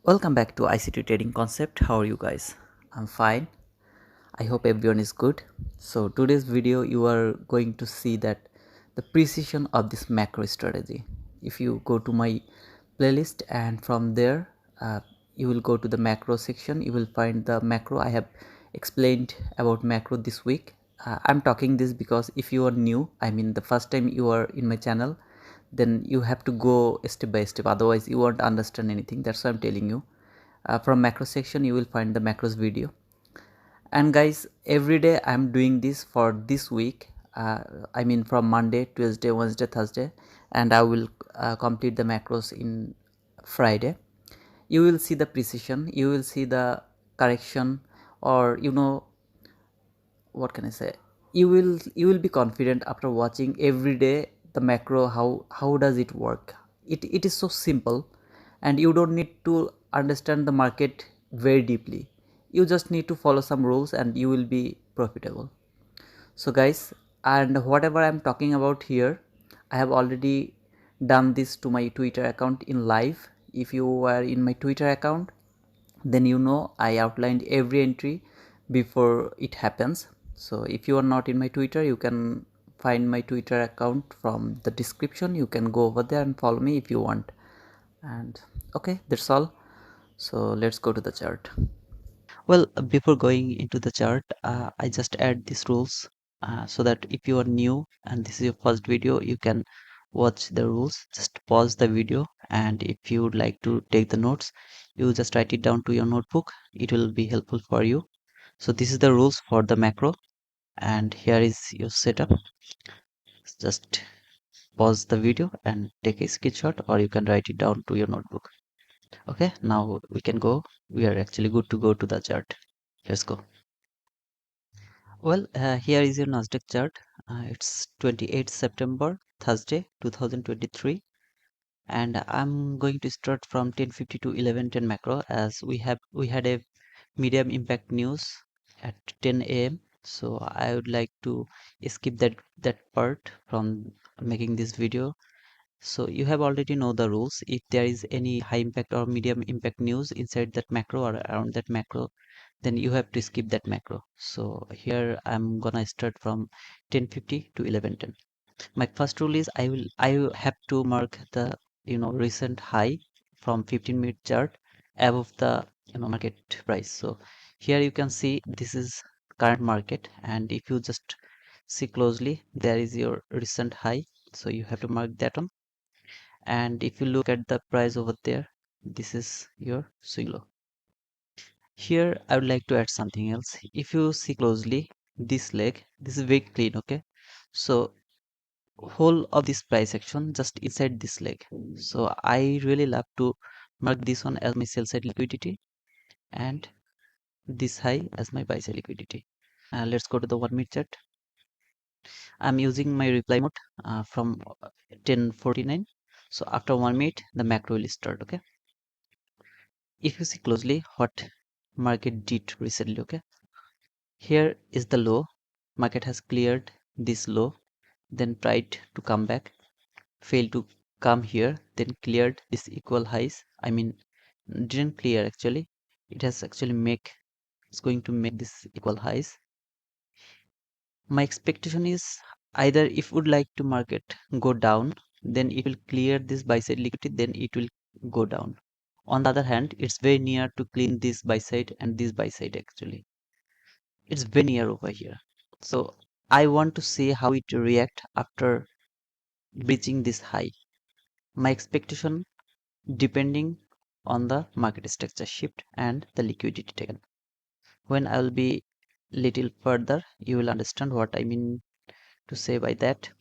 Welcome back to ICT Trading Concept. How are you guys? I'm fine. I hope everyone is good. So today's video you are going to see that the precision of this macro strategy. If you go to my playlist and from there you will go to the macro section, you will find the macro I have explained about macro this week. I'm talking this because if you are new, I mean the first time you are in my channel, then you have to go step by step, otherwise you won't understand anything. That's why I'm telling you. From macro section you will find the macros video. And guys, every day I'm doing this for this week. I mean from Monday, Tuesday, Wednesday, Thursday, and I will complete the macros in Friday. You will see the precision, you will see the correction, or what can I say, you will be confident after watching every day the macro. How does it work? It is so simple, and you don't need to understand the market very deeply. You just need to follow some rules and you will be profitable. So guys, and whatever I'm talking about here, I have already done this to my Twitter account in live. If you were in my Twitter account, then you know I outlined every entry before it happens. So if you are not in my Twitter, you can find my Twitter account from the description. You can go over there and follow me if you want. And okay, that's all. So let's go to the chart. Well, before going into the chart, I just add these rules so that if you are new and this is your first video, you can watch the rules. Just pause the video, and if you would like to take the notes, you just write it down to your notebook. It will be helpful for you. So this is the rules for the macro, and here is your setup. Just pause the video and take a screenshot, or you can write it down to your notebook. Okay, now we can go. We are actually good to go to the chart. Let's go. Well, here is your Nasdaq chart. It's 28th September, Thursday, 2023, and I'm going to start from 10:50 to 11:10 macro, as we had a medium impact news at 10 a.m. So I would like to skip that part from making this video. So you have already know the rules. If there is any high impact or medium impact news inside that macro or around that macro, then you have to skip that macro. So here I'm gonna start from 10:50 to 11:10. My first rule is I have to mark the recent high from 15-minute chart above the market price. So here you can see this is current market, and if you just see closely, there is your recent high. So you have to mark that one. And if you look at the price over there, this is your swing low. Here I would like to add something else. If you see closely, this is very clean, okay? So whole of this price action just inside this leg. So I really love to mark this one as my sell side liquidity, and this high as my buy side liquidity. Let's go to the 1 minute chart. I'm using my reply mode from 10:49. So after 1 minute, the macro will start, okay? If you see closely what market did recently, okay? Here is the low. Market has cleared this low, then tried to come back, failed to come here, then cleared this equal highs. I mean, didn't clear actually. It has actually it's going to make this equal highs. My expectation is either if would like to market go down, then it will clear this buy side liquidity, then it will go down. On the other hand, it's very near to clean this buy side and this buy side actually. It's very near over here. So I want to see how it react after breaching this high. My expectation depending on the market structure shift and the liquidity taken. When I will be little further, you will understand what I mean to say by that.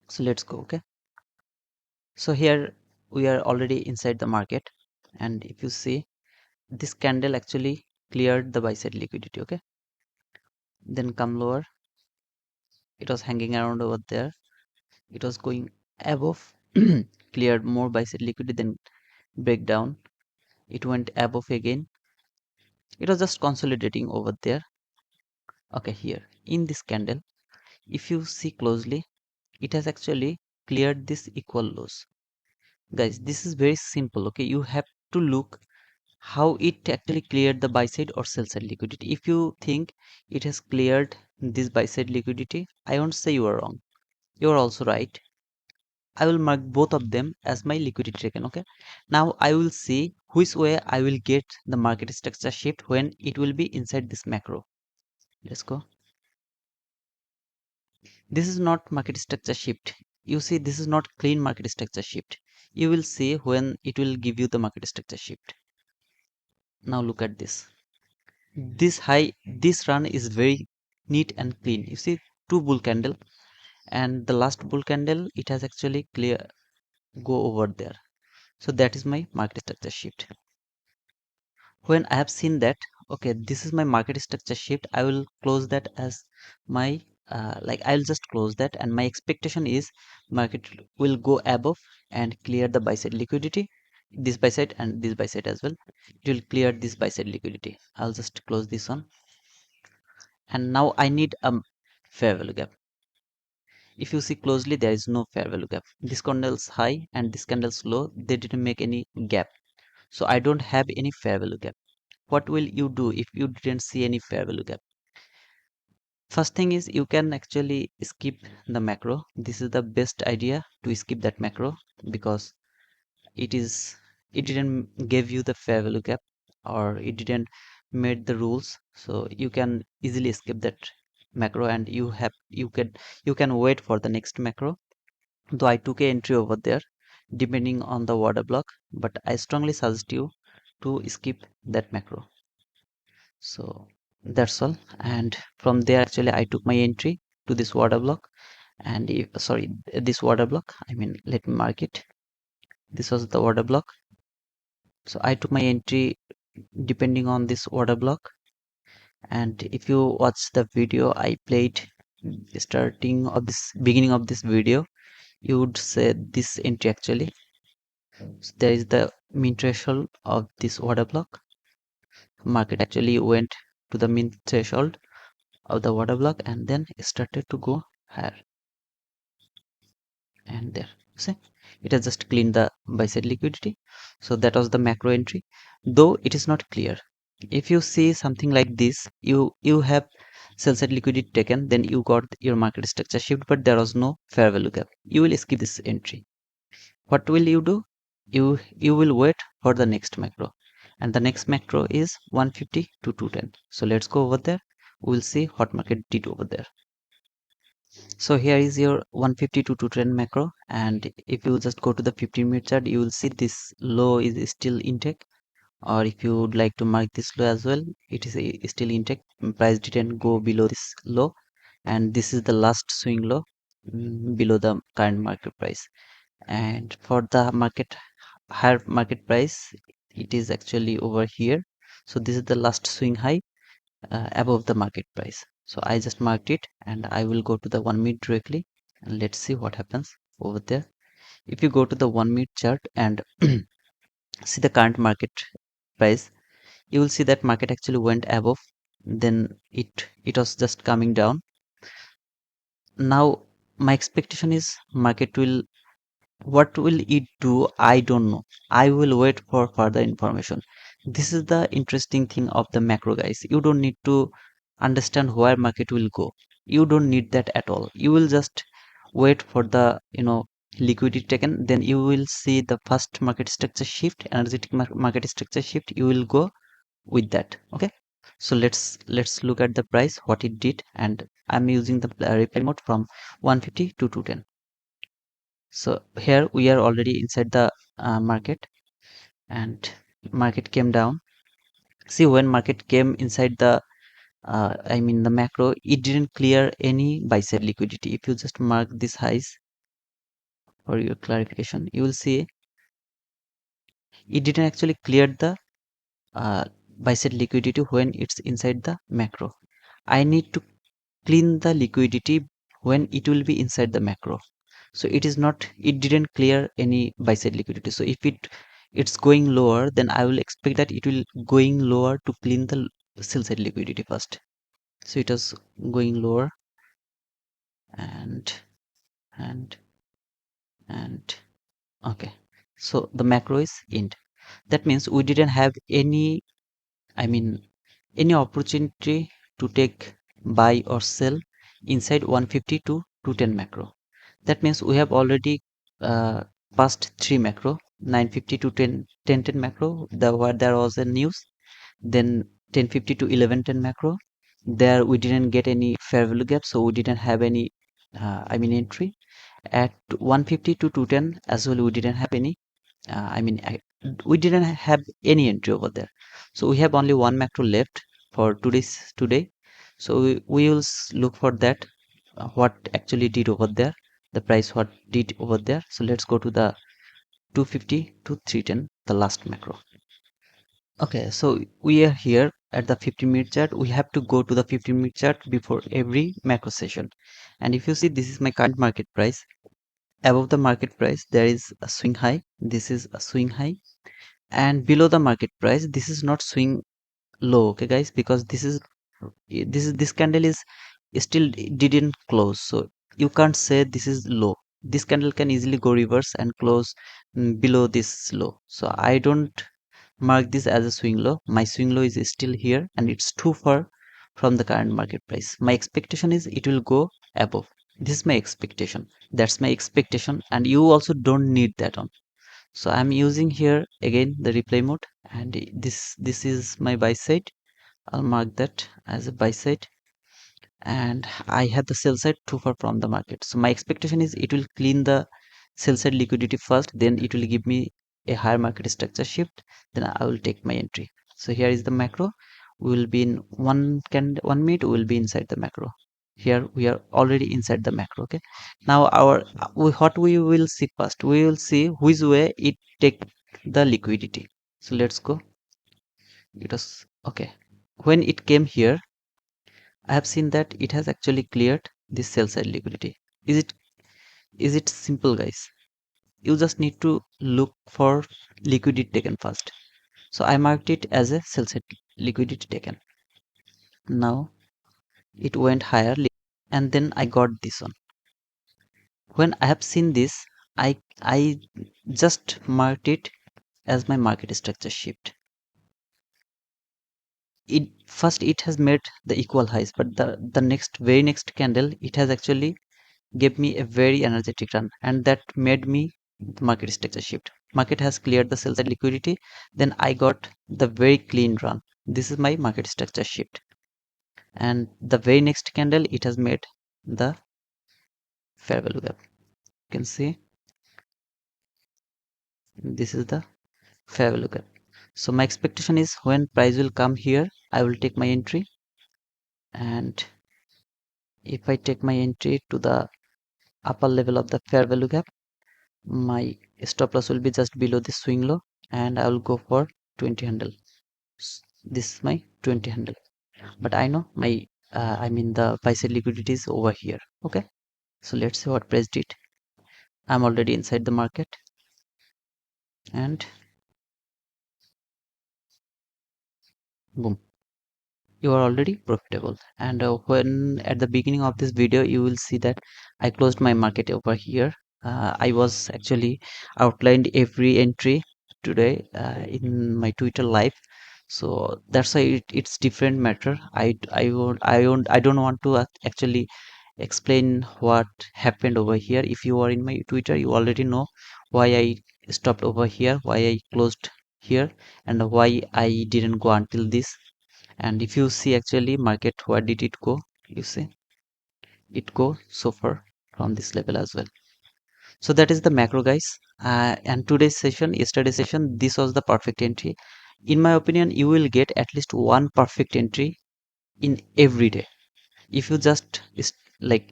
So let's go. Okay, so here we are already inside the market, and if you see, this candle actually cleared the buy side liquidity. Okay, then come lower, it was hanging around over there, it was going above, cleared more buy side liquidity, then break down, it went above again, it was just consolidating over there. Okay, here in this candle, if you see closely, it has actually cleared this equal lows. Guys, this is very simple. Okay, you have to look how it actually cleared the buy side or sell side liquidity. If you think it has cleared this buy side liquidity, I won't say you are wrong. You are also right. I will mark both of them as my liquidity token. Okay. Now I will see which way I will get the market structure shift when it will be inside this macro. Let's go. This is not market structure shift. You see, this is not clean market structure shift. You will see when it will give you the market structure shift. Now look at this. This high, this run is very neat and clean. You see, two bull candle, and the last bull candle, it has actually clear go over there. So that is my market structure shift. When I have seen that, okay, this is my market structure shift, I will close that as my like I'll just close that, and my expectation is market will go above and clear the buy side liquidity, this buy side and this buy side as well. It will clear this buy side liquidity. I'll just close this one, and now I need a fair value gap. If you see closely, there is no fair value gap. This candle's high and this candle's low, they didn't make any gap, so I don't have any fair value gap. What will you do if you didn't see any fair value gap? First thing is, you can actually skip the macro. This is the best idea, to skip that macro, because it is it didn't give you the fair value gap, or it didn't made the rules, so you can easily skip that macro, and you can wait for the next macro. Though I took a entry over there depending on the order block, but I strongly suggest you to skip that macro. So that's all, and from there actually I took my entry to this water block, and sorry, this water block, I mean, let me mark it. This was the water block, so I took my entry depending on this water block. And if you watch the video I played starting of this beginning of this video, you would say this entry actually. So there is the mean threshold of this water block. Market actually went to the mean threshold of the water block and then started to go higher, and there, see, it has just cleaned the buy side liquidity. So that was the macro entry, though it is not clear. If you see something like this, you have sell side liquidity taken, then you got your market structure shift, but there was no fair value gap, you will skip this entry. What will you do? You will wait for the next macro, and the next macro is 150 to 210. So let's go over there. We'll see what market did over there. So here is your 150 to 210 macro, and if you just go to the 15-minute chart, you will see this low is still intact, or if you would like to mark this low as well, it is still intact. Price didn't go below this low, and this is the last swing low below the current market price. And for the market higher market price, it is actually over here. So this is the last swing high above the market price. So I just marked it, and I will go to the 1 minute directly, and let's see what happens over there. If you go to the 1 minute chart and see the current market price, you will see that market actually went above, then it was just coming down. Now my expectation is market will, what will it do? I don't know. I will wait for further information. This is the interesting thing of the macro, guys. You don't need to understand where market will go. You don't need that at all. You will just wait for the liquidity taken. Then you will see the first market structure shift, energetic market structure shift. You will go with that. Okay. So let's look at the price, what it did, and I'm using the replay mode from 150 to 210. So here we are already inside the market, and market came down. See, when market came inside the I mean the macro, it didn't clear any buy side liquidity. If you just mark these highs for your clarification, you will see it didn't actually clear the uh, buy side liquidity when it's inside the macro. I need to clean the liquidity when it will be inside the macro. So it didn't clear any buy side liquidity. So if it's going lower, then I will expect that it will going lower to clean the sell side liquidity first. So it was going lower, and and and okay, so the macro is end. That means we didn't have any, I mean, any opportunity to take buy or sell inside 150 to 210 macro. That means we have already passed three macro, 950 to 1010 macro, where there was a news, then 1050 to 1110 macro. There we didn't get any fair value gap, so we didn't have any, entry. At 150 to 210 as well, we didn't have any, we didn't have any entry over there. So we have only one macro left for today. So we will look for that, what actually did over there, the price what did over there. So let's go to the 250 to 310, the last macro. Okay, so we are here at the 15-minute chart. We have to go to the 15-minute chart before every macro session. And if you see, this is my current market price. Above the market price there is a swing high, this is a swing high, and below the market price this is not swing low, okay guys, because this candle is still didn't close, so you can't say this is low. This candle can easily go reverse and close below this low, so I don't mark this as a swing low. My swing low is still here and it's too far from the current market price. My expectation is it will go above. This is my expectation. That's my expectation, and you also don't need that on. So I'm using here again the replay mode, and this is my buy side. I'll mark that as a buy side, and I have the sell side too far from the market. So my expectation is it will clean the sell side liquidity first, then it will give me a higher market structure shift, then I will take my entry. So here is the macro. We will be in 1 minute, we will be inside the macro. Here we are already inside the macro. Okay, now what we will see first, we will see which way it take the liquidity. So let's go. It was okay when it came here. I have seen that it has actually cleared this sell side liquidity. Is it simple, guys? You just need to look for liquidity taken first. So I marked it as a sell side liquidity taken. Now it went higher, and then I got this one. When I have seen this, I just marked it as my market structure shift. It has made the equal highs, but the very next candle it has actually gave me a very energetic run, and that made me the market structure shift. Market has cleared the sell side liquidity, then I got the very clean run. This is my market structure shift, and the very next candle it has made the fair value gap. You can see this is the fair value gap. So my expectation is when price will come here, I will take my entry, and if I take my entry to the upper level of the fair value gap, my stop loss will be just below the swing low, and I will go for 20 handle. This is my 20 handle, but I know my the buy side liquidity is over here. Okay, so let's see what price did. I'm already inside the market, and boom, you are already profitable. And when at the beginning of this video you will see that I closed my market over here. I was actually outlined every entry today in my Twitter live, so that's why it's different matter. I don't want to actually explain what happened over here. If you are in my Twitter, you already know why I stopped over here, why I closed here, and why I didn't go until this. And if you see actually market, where did it go? You see it go so far from this level as well. So that is the macro, guys. And yesterday's session, this was the perfect entry. In my opinion, you will get at least one perfect entry in every day if you just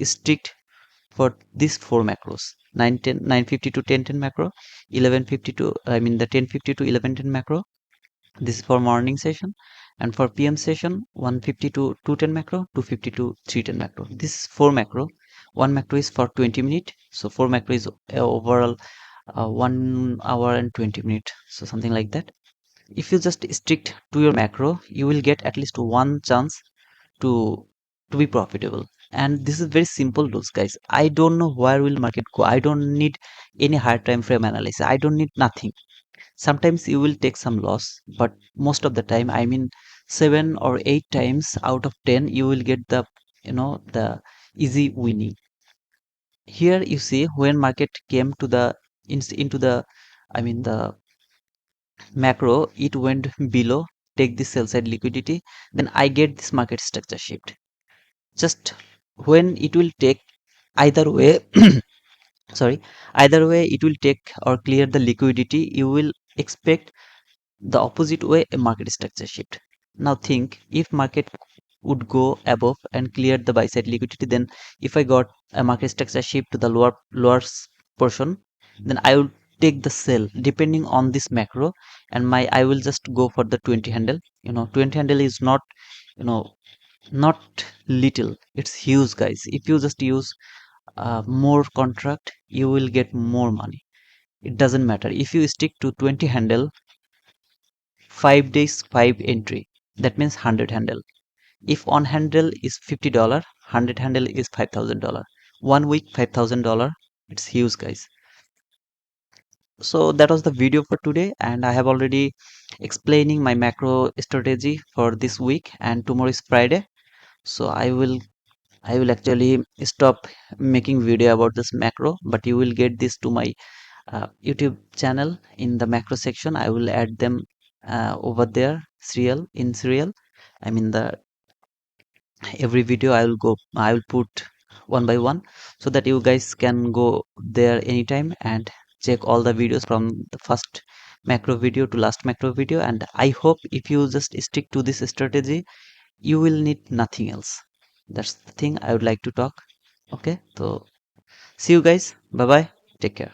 strict for these four macros: 950 to 1010 macro, 1150 to the 1050 to 1110 macro. This is for morning session, and for PM session 150 to 210 macro, 250 to 310 macro. This is four macro. One macro is for 20 minutes, so four macro is overall 1 hour and 20 minutes, so something like that. If you just stick to your macro, you will get at least one chance to be profitable. And this is very simple rules, guys. I don't know where will market go. I don't need any higher time frame analysis. I don't need nothing. Sometimes you will take some loss, but most of the time, I mean 7 or 8 times out of 10, you will get the, the easy winning. Here you see when market came to the into the, I mean the macro, it went below, take the sell side liquidity, then I get this market structure shift. Just when it will take either way, sorry, either way it will take or clear the liquidity, you will expect the opposite way a market structure shift. Now think, if market would go above and clear the buy side liquidity, then if I got a market structure shift to the lower portion, then I will take the sell depending on this macro, and my I will just go for the 20 handle. 20 handle is not, you know not little, it's huge, guys. If you just use more contract, you will get more money. It doesn't matter if you stick to 20 handle, 5 days 5 entry, that means 100 handle. If on handle is $50, 100 handle is $5,000. 1 week $5,000, it's huge, guys. So that was the video for today, and I have already explaining my macro strategy for this week, and tomorrow is Friday. So I will actually stop making video about this macro, but you will get this to my YouTube channel. In the macro section, I will add them over there, serial. I mean the every video I will put one by one, so that you guys can go there anytime and check all the videos from the first macro video to last macro video. And I hope if you just stick to this strategy, you will need nothing else. That's the thing I would like to talk. Okay, so see you guys. Bye bye, take care.